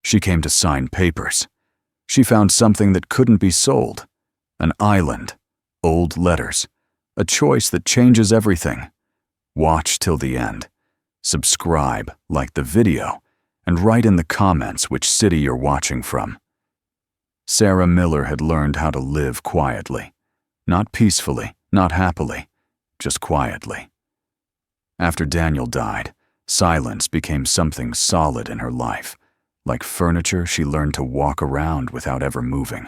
She came to sign papers. She found something that couldn't be sold. An island, old letters, a choice that changes everything. Watch till the end. Subscribe, like the video, and write in the comments which city you're watching from. Sarah Miller had learned how to live quietly. Not peacefully, not happily, just quietly. After Daniel died, silence became something solid in her life. Like furniture, she learned to walk around without ever moving.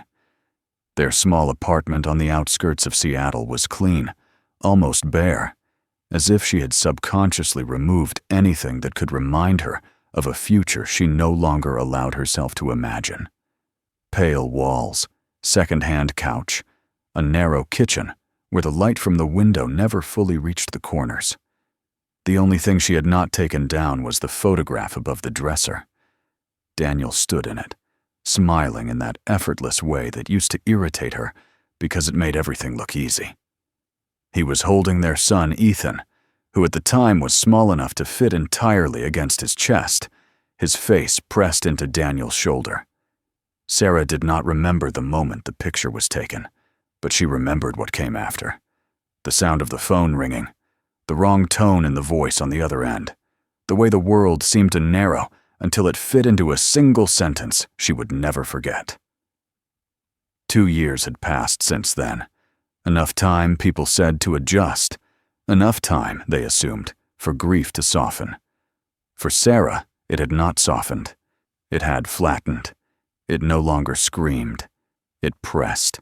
Their small apartment on the outskirts of Seattle was clean, almost bare, as if she had subconsciously removed anything that could remind her of a future she no longer allowed herself to imagine. Pale walls, second-hand couch, a narrow kitchen where the light from the window never fully reached the corners. The only thing she had not taken down was the photograph above the dresser. Daniel stood in it, smiling in that effortless way that used to irritate her because it made everything look easy. He was holding their son, Ethan, who at the time was small enough to fit entirely against his chest, his face pressed into Daniel's shoulder. Sarah did not remember the moment the picture was taken, but she remembered what came after. The sound of the phone ringing, the wrong tone in the voice on the other end, the way the world seemed to narrow until it fit into a single sentence she would never forget. 2 years had passed since then. Enough time, people said, to adjust. Enough time, they assumed, for grief to soften. For Sarah, it had not softened. It had flattened. It no longer screamed. It pressed.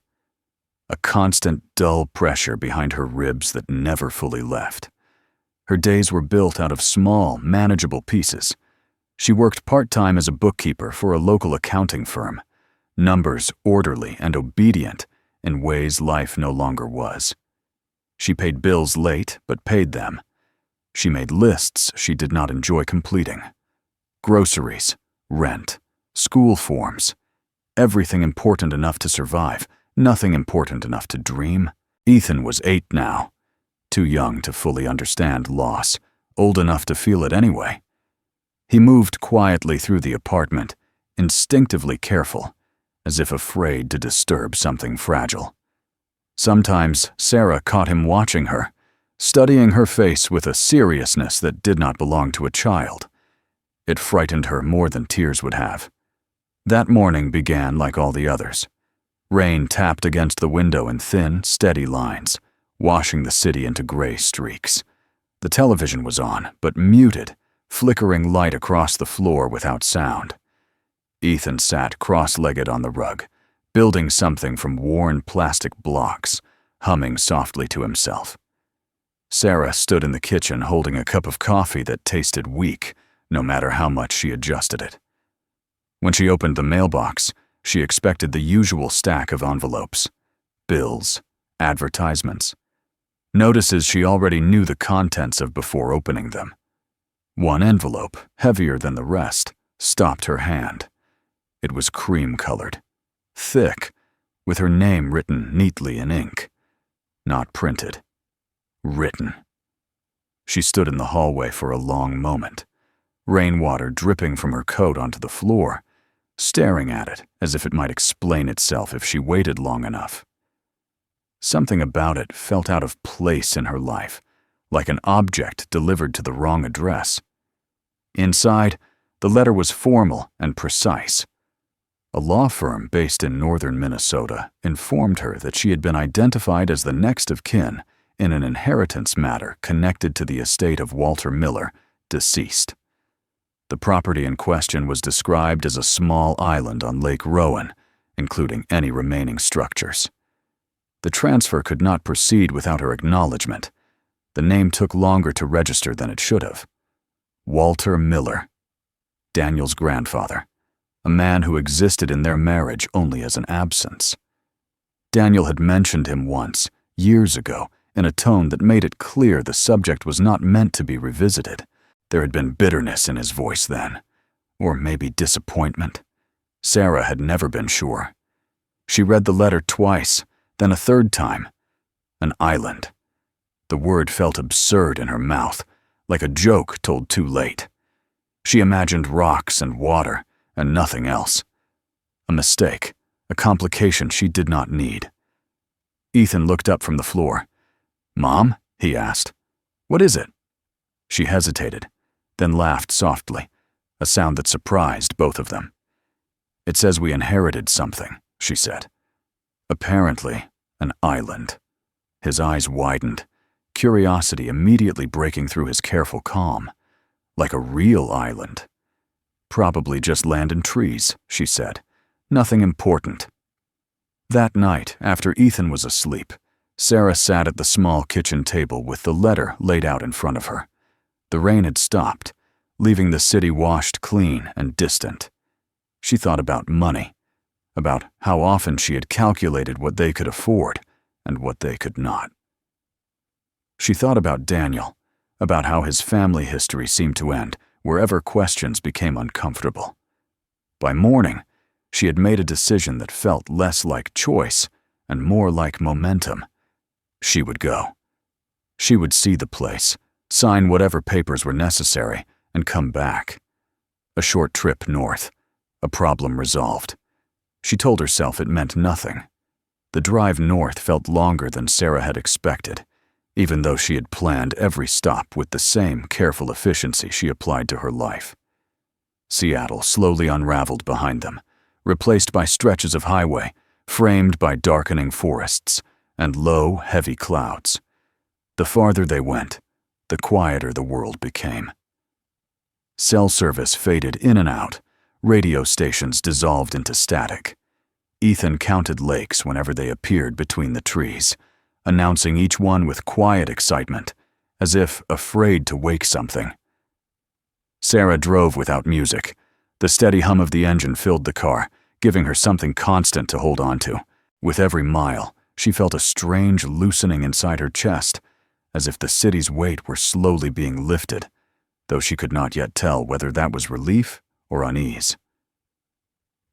A constant, dull pressure behind her ribs that never fully left. Her days were built out of small, manageable pieces. She worked part-time as a bookkeeper for a local accounting firm. Numbers orderly and obedient in ways life no longer was. She paid bills late, but paid them. She made lists she did not enjoy completing. Groceries, rent, school forms. Everything important enough to survive, nothing important enough to dream. Ethan was 8 now. Too young to fully understand loss, old enough to feel it anyway. He moved quietly through the apartment, instinctively careful, as if afraid to disturb something fragile. Sometimes Sarah caught him watching her, studying her face with a seriousness that did not belong to a child. It frightened her more than tears would have. That morning began like all the others. Rain tapped against the window in thin, steady lines, washing the city into gray streaks. The television was on, but muted, flickering light across the floor without sound. Ethan sat cross-legged on the rug, building something from worn plastic blocks, humming softly to himself. Sarah stood in the kitchen holding a cup of coffee that tasted weak, no matter how much she adjusted it. When she opened the mailbox, she expected the usual stack of envelopes, bills, advertisements, notices she already knew the contents of before opening them. One envelope, heavier than the rest, stopped her hand. It was cream-colored, thick, with her name written neatly in ink. Not printed. Written. She stood in the hallway for a long moment, rainwater dripping from her coat onto the floor, staring at it as if it might explain itself if she waited long enough. Something about it felt out of place in her life, like an object delivered to the wrong address. Inside, the letter was formal and precise. A law firm based in northern Minnesota informed her that she had been identified as the next of kin in an inheritance matter connected to the estate of Walter Miller, deceased. The property in question was described as a small island on Lake Rowan, including any remaining structures. The transfer could not proceed without her acknowledgement. The name took longer to register than it should have. Walter Miller, Daniel's grandfather, a man who existed in their marriage only as an absence. Daniel had mentioned him once, years ago, in a tone that made it clear the subject was not meant to be revisited. There had been bitterness in his voice then, or maybe disappointment. Sarah had never been sure. She read the letter twice, then a third time. An island. The word felt absurd in her mouth, like a joke told too late. She imagined rocks and water, and nothing else. A mistake, a complication she did not need. Ethan looked up from the floor. "Mom?" he asked. "What is it?" She hesitated, then laughed softly, a sound that surprised both of them. "It says we inherited something," she said. "Apparently, an island." His eyes widened, curiosity immediately breaking through his careful calm. "Like a real island." "Probably just land and trees," she said. "Nothing important." That night, after Ethan was asleep, Sarah sat at the small kitchen table with the letter laid out in front of her. The rain had stopped, leaving the city washed clean and distant. She thought about money, about how often she had calculated what they could afford and what they could not. She thought about Daniel, about how his family history seemed to end wherever questions became uncomfortable. By morning, she had made a decision that felt less like choice and more like momentum. She would go. She would see the place, sign whatever papers were necessary, and come back. A short trip north, a problem resolved. She told herself it meant nothing. The drive north felt longer than Sarah had expected, even though she had planned every stop with the same careful efficiency she applied to her life. Seattle slowly unraveled behind them, replaced by stretches of highway, framed by darkening forests and low, heavy clouds. The farther they went, the quieter the world became. Cell service faded in and out, radio stations dissolved into static. Ethan counted lakes whenever they appeared between the trees, announcing each one with quiet excitement, as if afraid to wake something. Sarah drove without music. The steady hum of the engine filled the car, giving her something constant to hold on to. With every mile, she felt a strange loosening inside her chest, as if the city's weight were slowly being lifted, though she could not yet tell whether that was relief or unease.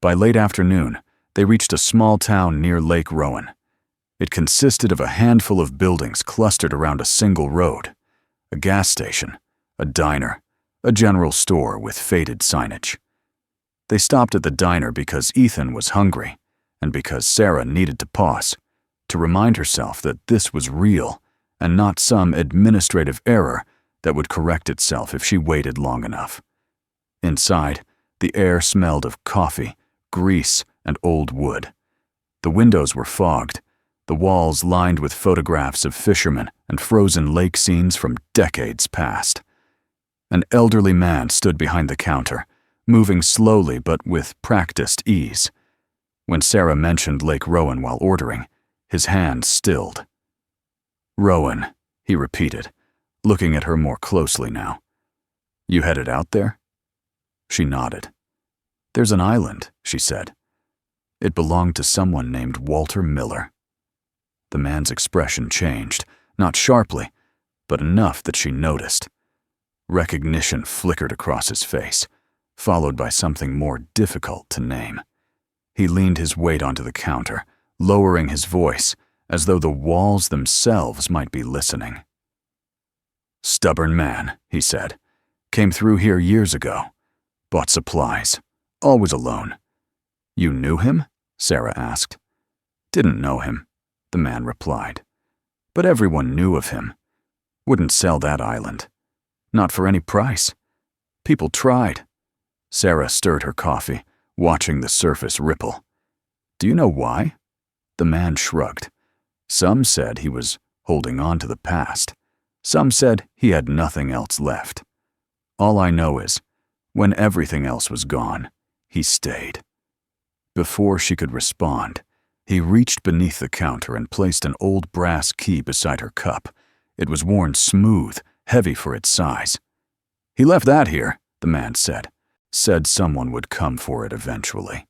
By late afternoon, they reached a small town near Lake Rowan. It consisted of a handful of buildings clustered around a single road, a gas station, a diner, a general store with faded signage. They stopped at the diner because Ethan was hungry and because Sarah needed to pause, to remind herself that this was real and not some administrative error that would correct itself if she waited long enough. Inside, the air smelled of coffee, grease, and old wood. The windows were fogged, the walls lined with photographs of fishermen and frozen lake scenes from decades past. An elderly man stood behind the counter, moving slowly but with practiced ease. When Sarah mentioned Lake Rowan while ordering, his hand stilled. "Rowan," he repeated, looking at her more closely now. "You headed out there?" She nodded. "There's an island," she said. "It belonged to someone named Walter Miller." The man's expression changed, not sharply, but enough that she noticed. Recognition flickered across his face, followed by something more difficult to name. He leaned his weight onto the counter, lowering his voice, as though the walls themselves might be listening. "Stubborn man," he said. "Came through here years ago. Bought supplies. Always alone." "You knew him?" Sarah asked. "Didn't know him," the man replied. "But everyone knew of him. Wouldn't sell that island. Not for any price. People tried." Sarah stirred her coffee, watching the surface ripple. "Do you know why?" The man shrugged. Some said he was holding on to the past. Some said he had nothing else left. All I know is, when everything else was gone, he stayed. Before she could respond, he reached beneath the counter and placed an old brass key beside her cup. It was worn smooth, heavy for its size. "He left that here," the man said. Said someone would come for it eventually.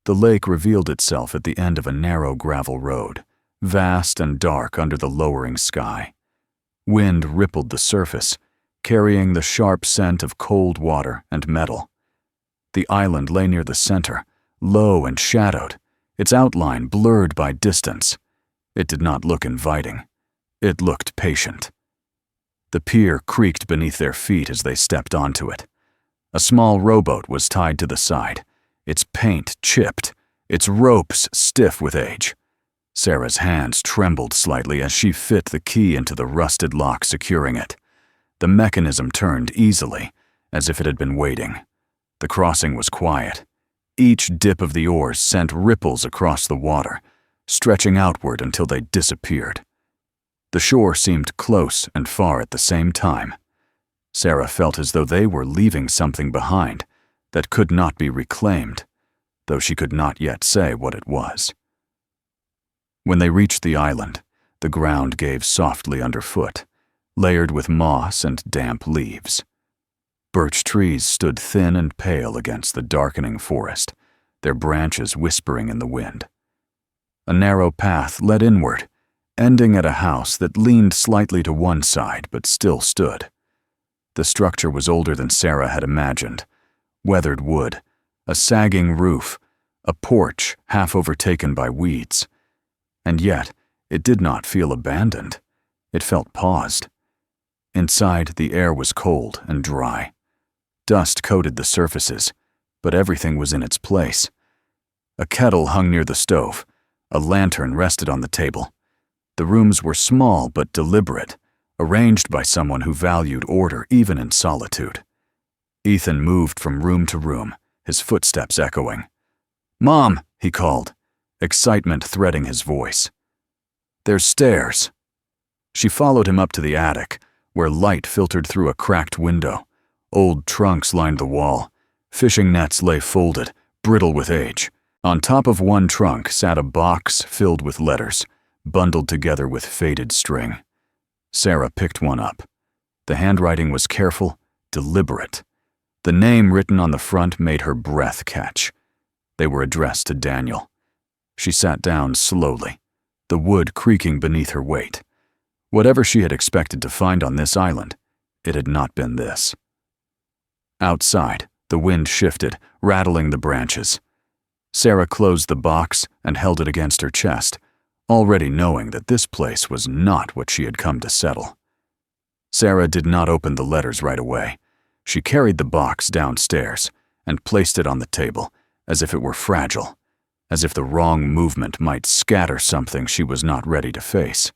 The lake revealed itself at the end of a narrow gravel road, vast and dark under the lowering sky. Wind rippled the surface, carrying the sharp scent of cold water and metal. The island lay near the center, low and shadowed, its outline blurred by distance. It did not look inviting. It looked patient. The pier creaked beneath their feet as they stepped onto it. A small rowboat was tied to the side, its paint chipped, its ropes stiff with age. Sarah's hands trembled slightly as she fit the key into the rusted lock securing it. The mechanism turned easily, as if it had been waiting. The crossing was quiet. Each dip of the oars sent ripples across the water, stretching outward until they disappeared. The shore seemed close and far at the same time. Sarah felt as though they were leaving something behind that could not be reclaimed, though she could not yet say what it was. When they reached the island, the ground gave softly underfoot, layered with moss and damp leaves. Birch trees stood thin and pale against the darkening forest, their branches whispering in the wind. A narrow path led inward, ending at a house that leaned slightly to one side but still stood. The structure was older than Sarah had imagined. Weathered wood, a sagging roof, a porch half overtaken by weeds. And yet, it did not feel abandoned. It felt paused. Inside, the air was cold and dry. Dust coated the surfaces, but everything was in its place. A kettle hung near the stove. A lantern rested on the table. The rooms were small but deliberate, arranged by someone who valued order even in solitude. Ethan moved from room to room, his footsteps echoing. "Mom," he called, excitement threading his voice. "There's stairs." She followed him up to the attic, where light filtered through a cracked window. Old trunks lined the wall. Fishing nets lay folded, brittle with age. On top of one trunk sat a box filled with letters, bundled together with faded string. Sarah picked one up. The handwriting was careful, deliberate. The name written on the front made her breath catch. They were addressed to Daniel. She sat down slowly, the wood creaking beneath her weight. Whatever she had expected to find on this island, it had not been this. Outside, the wind shifted, rattling the branches. Sarah closed the box and held it against her chest, already knowing that this place was not what she had come to settle. Sarah did not open the letters right away. She carried the box downstairs and placed it on the table, as if it were fragile, as if the wrong movement might scatter something she was not ready to face.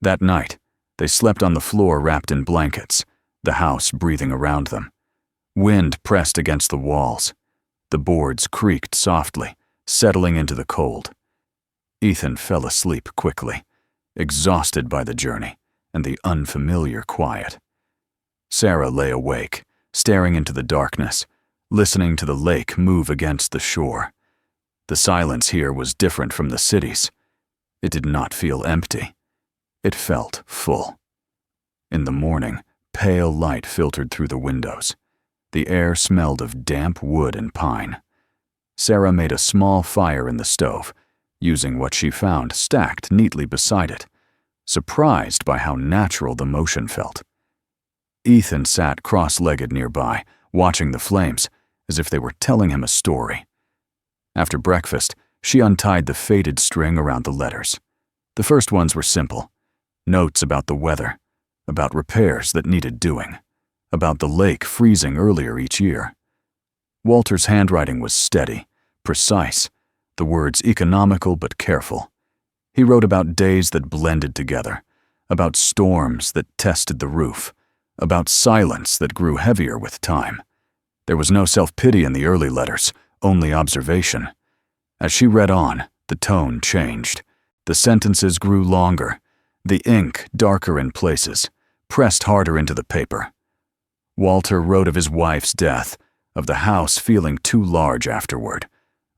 That night, they slept on the floor wrapped in blankets, the house breathing around them. Wind pressed against the walls. The boards creaked softly, settling into the cold. Ethan fell asleep quickly, exhausted by the journey and the unfamiliar quiet. Sarah lay awake, staring into the darkness, listening to the lake move against the shore. The silence here was different from the cities. It did not feel empty. It felt full. In the morning, pale light filtered through the windows. The air smelled of damp wood and pine. Sarah made a small fire in the stove, using what she found stacked neatly beside it, surprised by how natural the motion felt. Ethan sat cross-legged nearby, watching the flames, as if they were telling him a story. After breakfast, she untied the faded string around the letters. The first ones were simple. Notes about the weather, about repairs that needed doing, about the lake freezing earlier each year. Walter's handwriting was steady, precise, the words economical but careful. He wrote about days that blended together, about storms that tested the roof, about silence that grew heavier with time. There was no self-pity in the early letters, only observation. As she read on, the tone changed. The sentences grew longer, the ink darker in places, pressed harder into the paper. Walter wrote of his wife's death, of the house feeling too large afterward,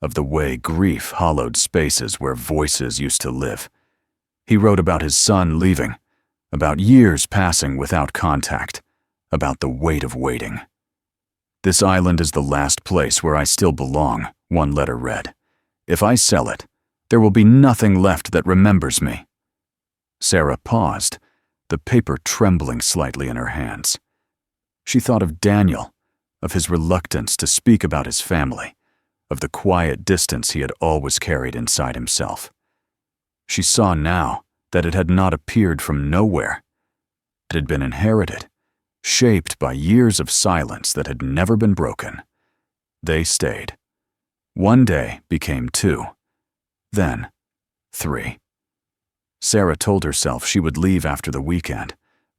of the way grief hollowed spaces where voices used to live. He wrote about his son leaving, about years passing without contact, about the weight of waiting. "This island is the last place where I still belong," one letter read. "If I sell it, there will be nothing left that remembers me." Sarah paused, the paper trembling slightly in her hands. She thought of Daniel, of his reluctance to speak about his family, of the quiet distance he had always carried inside himself. She saw now that it had not appeared from nowhere. It had been inherited, shaped by years of silence that had never been broken. They stayed. One day became 2, then 3. Sarah told herself she would leave after the weekend,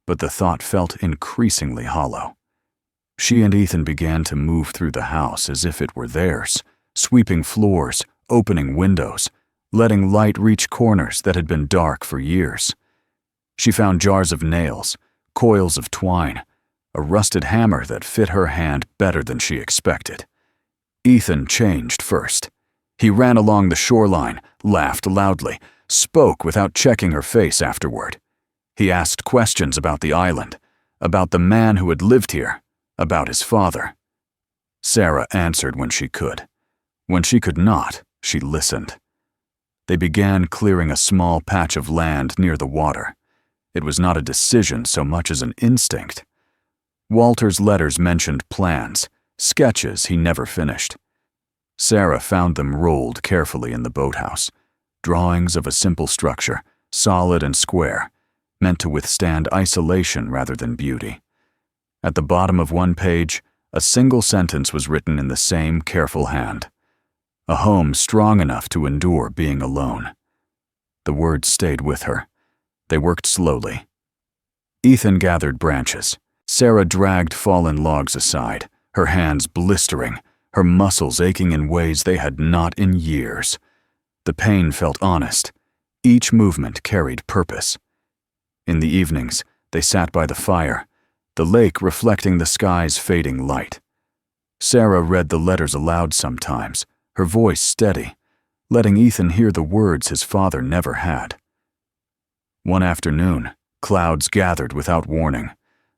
but the thought felt increasingly hollow. She and Ethan began to move through the house as if it were theirs, sweeping floors, opening windows, letting light reach corners that had been dark for years. She found jars of nails, coils of twine, a rusted hammer that fit her hand better than she expected. Ethan changed first. He ran along the shoreline, laughed loudly, spoke without checking her face afterward. He asked questions about the island, about the man who had lived here, about his father. Sarah answered when she could. When she could not, she listened. They began clearing a small patch of land near the water. It was not a decision so much as an instinct. Walter's letters mentioned plans, sketches he never finished. Sarah found them rolled carefully in the boathouse, drawings of a simple structure, solid and square, meant to withstand isolation rather than beauty. At the bottom of one page, a single sentence was written in the same careful hand. A home strong enough to endure being alone. The words stayed with her. They worked slowly. Ethan gathered branches. Sarah dragged fallen logs aside, her hands blistering, her muscles aching in ways they had not in years. The pain felt honest. Each movement carried purpose. In the evenings, they sat by the fire, the lake reflecting the sky's fading light. Sarah read the letters aloud sometimes, her voice steady, letting Ethan hear the words his father never had. One afternoon, clouds gathered without warning.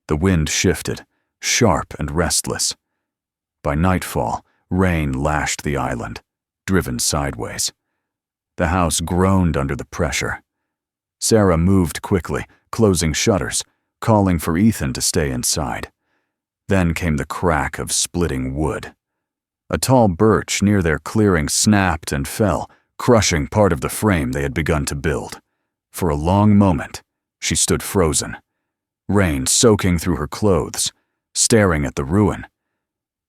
The wind shifted, sharp and restless. By nightfall, rain lashed the island, driven sideways. The house groaned under the pressure. Sarah moved quickly, closing shutters, calling for Ethan to stay inside. Then came the crack of splitting wood. A tall birch near their clearing snapped and fell, crushing part of the frame they had begun to build. For a long moment, she stood frozen, rain soaking through her clothes, staring at the ruin.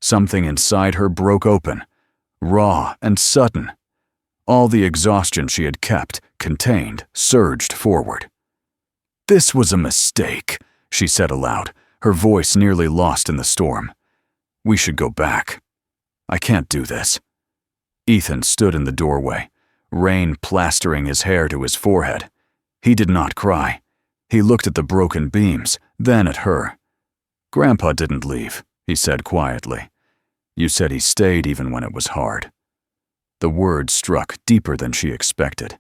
Something inside her broke open, raw and sudden. All the exhaustion she had kept, contained, surged forward. "This was a mistake," she said aloud, her voice nearly lost in the storm. "We should go back. I can't do this." Ethan stood in the doorway, rain plastering his hair to his forehead. He did not cry. He looked at the broken beams, then at her. "Grandpa didn't leave," he said quietly. "You said he stayed even when it was hard." The word struck deeper than she expected.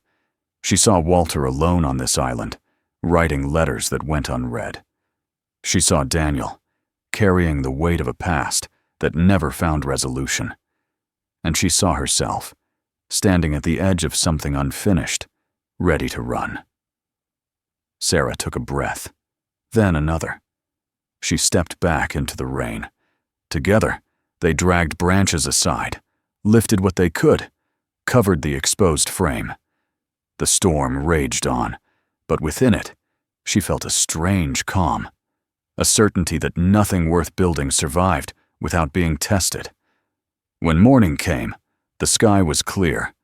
She saw Walter alone on this island, writing letters that went unread. She saw Daniel, carrying the weight of a past that never found resolution. And she saw herself, standing at the edge of something unfinished, ready to run. Sarah took a breath, then another. She stepped back into the rain. Together, they dragged branches aside, lifted what they could, covered the exposed frame. The storm raged on, but within it, she felt a strange calm, a certainty that nothing worth building survived without being tested. When morning came, the sky was clear.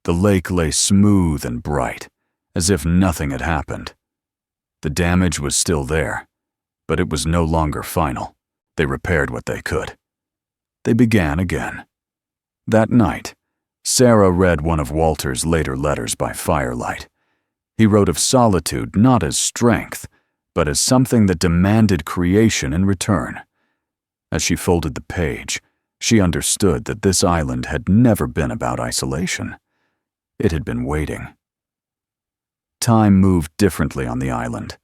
The lake lay smooth and bright, as if nothing had happened. The damage was still there, but it was no longer final. They repaired what they could. They began again. That night, Sarah read one of Walter's later letters by firelight. He wrote of solitude not as strength, but as something that demanded creation in return. As she folded the page, she understood that this island had never been about isolation. It had been waiting. Time moved differently on the island.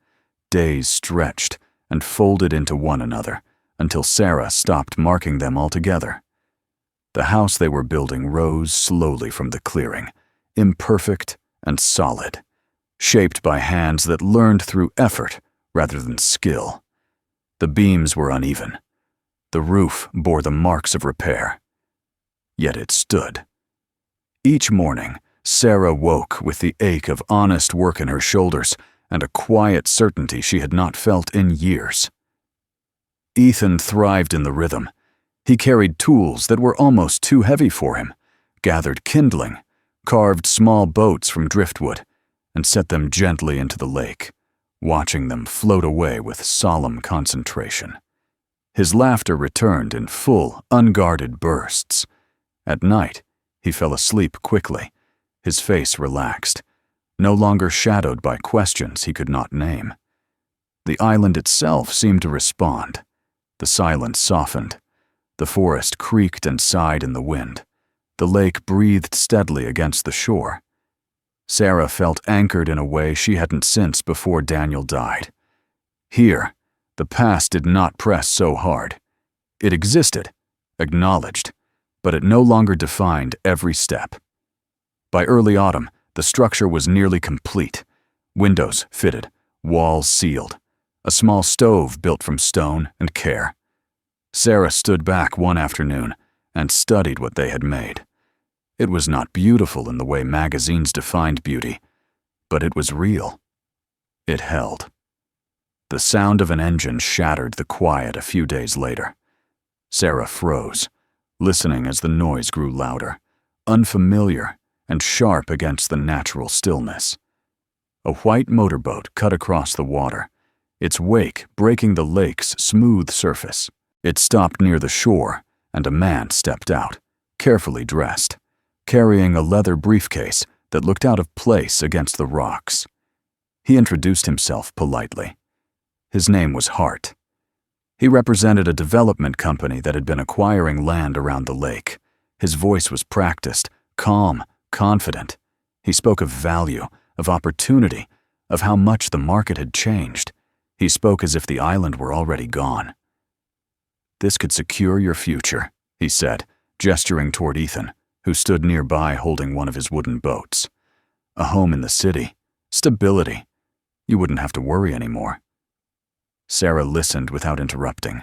Days stretched and folded into one another until Sarah stopped marking them altogether. The house they were building rose slowly from the clearing, imperfect and solid, shaped by hands that learned through effort rather than skill. The beams were uneven. The roof bore the marks of repair. Yet it stood. Each morning, Sarah woke with the ache of honest work in her shoulders and a quiet certainty she had not felt in years. Ethan thrived in the rhythm. He carried tools that were almost too heavy for him, gathered kindling, carved small boats from driftwood, and set them gently into the lake, watching them float away with solemn concentration. His laughter returned in full, unguarded bursts. At night, he fell asleep quickly, his face relaxed, no longer shadowed by questions he could not name. The island itself seemed to respond. The silence softened. The forest creaked and sighed in the wind. The lake breathed steadily against the shore. Sarah felt anchored in a way she hadn't since before Daniel died. Here, the past did not press so hard. It existed, acknowledged, but it no longer defined every step. By early autumn, the structure was nearly complete. Windows fitted, walls sealed, a small stove built from stone and care. Sarah stood back one afternoon and studied what they had made. It was not beautiful in the way magazines defined beauty, but it was real. It held. The sound of an engine shattered the quiet a few days later. Sarah froze, listening as the noise grew louder, unfamiliar and sharp against the natural stillness. A white motorboat cut across the water, its wake breaking the lake's smooth surface. It stopped near the shore, and a man stepped out, carefully dressed, carrying a leather briefcase that looked out of place against the rocks. He introduced himself politely. His name was Hart. He represented a development company that had been acquiring land around the lake. His voice was practiced, calm, confident. He spoke of value, of opportunity, of how much the market had changed. He spoke as if the island were already gone. "This could secure your future," he said, gesturing toward Ethan, who stood nearby holding one of his wooden boats. "A home in the city, stability. You wouldn't have to worry anymore." Sarah listened without interrupting.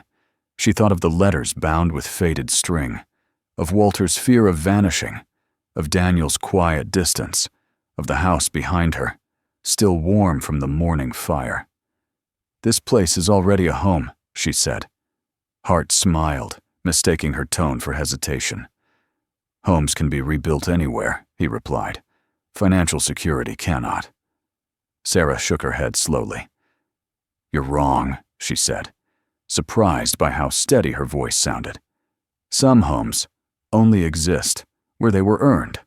She thought of the letters bound with faded string, of Walter's fear of vanishing, of Daniel's quiet distance, of the house behind her, still warm from the morning fire. "This place is already a home," she said. Hart smiled, mistaking her tone for hesitation. "Homes can be rebuilt anywhere," he replied. "Financial security cannot." Sarah shook her head slowly. "You're wrong," she said, surprised by how steady her voice sounded. "Some homes only exist where they were earned."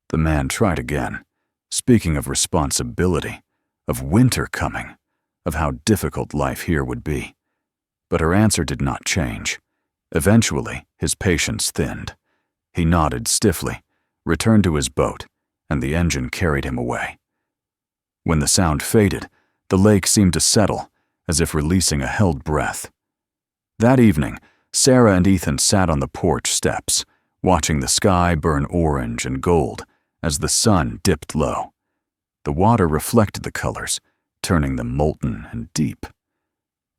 The man tried again, speaking of responsibility, of winter coming, of how difficult life here would be. But her answer did not change. Eventually, his patience thinned. He nodded stiffly, returned to his boat, and the engine carried him away. When the sound faded, the lake seemed to settle, as if releasing a held breath. That evening, Sarah and Ethan sat on the porch steps, watching the sky burn orange and gold as the sun dipped low. The water reflected the colors, turning them molten and deep.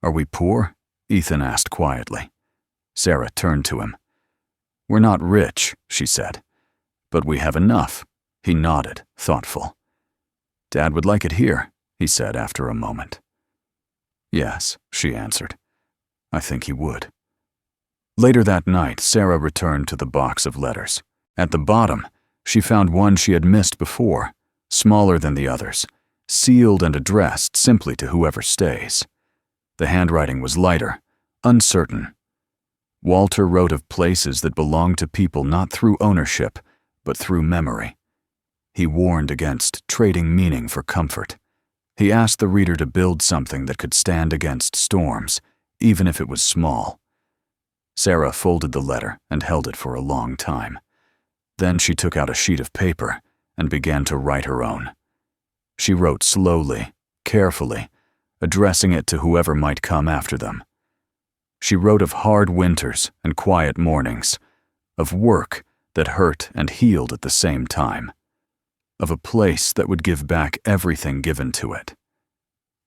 "Are we poor?" Ethan asked quietly. Sarah turned to him. "We're not rich," she said, "but we have enough." He nodded, thoughtful. "Dad would like it here," he said after a moment. "Yes," she answered. "I think he would." Later that night, Sarah returned to the box of letters. At the bottom, she found one she had missed before, smaller than the others, sealed and addressed simply to whoever stays. The handwriting was lighter, uncertain. Walter wrote of places that belonged to people not through ownership, but through memory. He warned against trading meaning for comfort. He asked the reader to build something that could stand against storms, even if it was small. Sarah folded the letter and held it for a long time. Then she took out a sheet of paper and began to write her own. She wrote slowly, carefully, addressing it to whoever might come after them. She wrote of hard winters and quiet mornings, of work that hurt and healed at the same time, of a place that would give back everything given to it.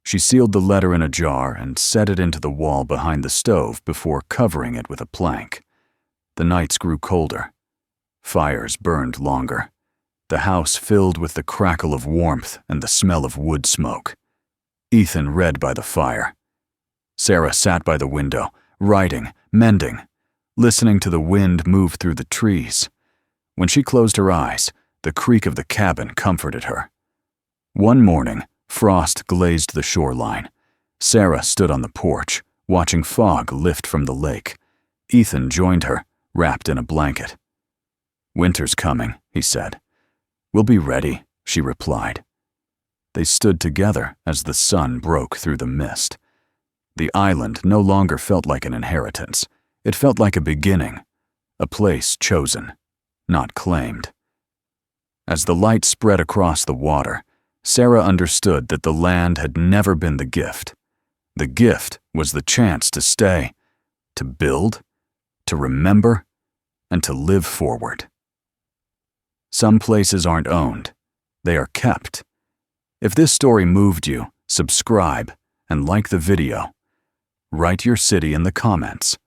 She sealed the letter in a jar and set it into the wall behind the stove before covering it with a plank. The nights grew colder. Fires burned longer. The house filled with the crackle of warmth and the smell of wood smoke. Ethan read by the fire. Sarah sat by the window, writing, mending, listening to the wind move through the trees. When she closed her eyes, the creak of the cabin comforted her. One morning, frost glazed the shoreline. Sarah stood on the porch, watching fog lift from the lake. Ethan joined her, wrapped in a blanket. "Winter's coming," he said. "We'll be ready," she replied. They stood together as the sun broke through the mist. The island no longer felt like an inheritance. It felt like a beginning, a place chosen, not claimed. As the light spread across the water, Sarah understood that the land had never been the gift. The gift was the chance to stay, to build, to remember, and to live forward. Some places aren't owned, they are kept. If this story moved you, subscribe and like the video. Write your city in the comments.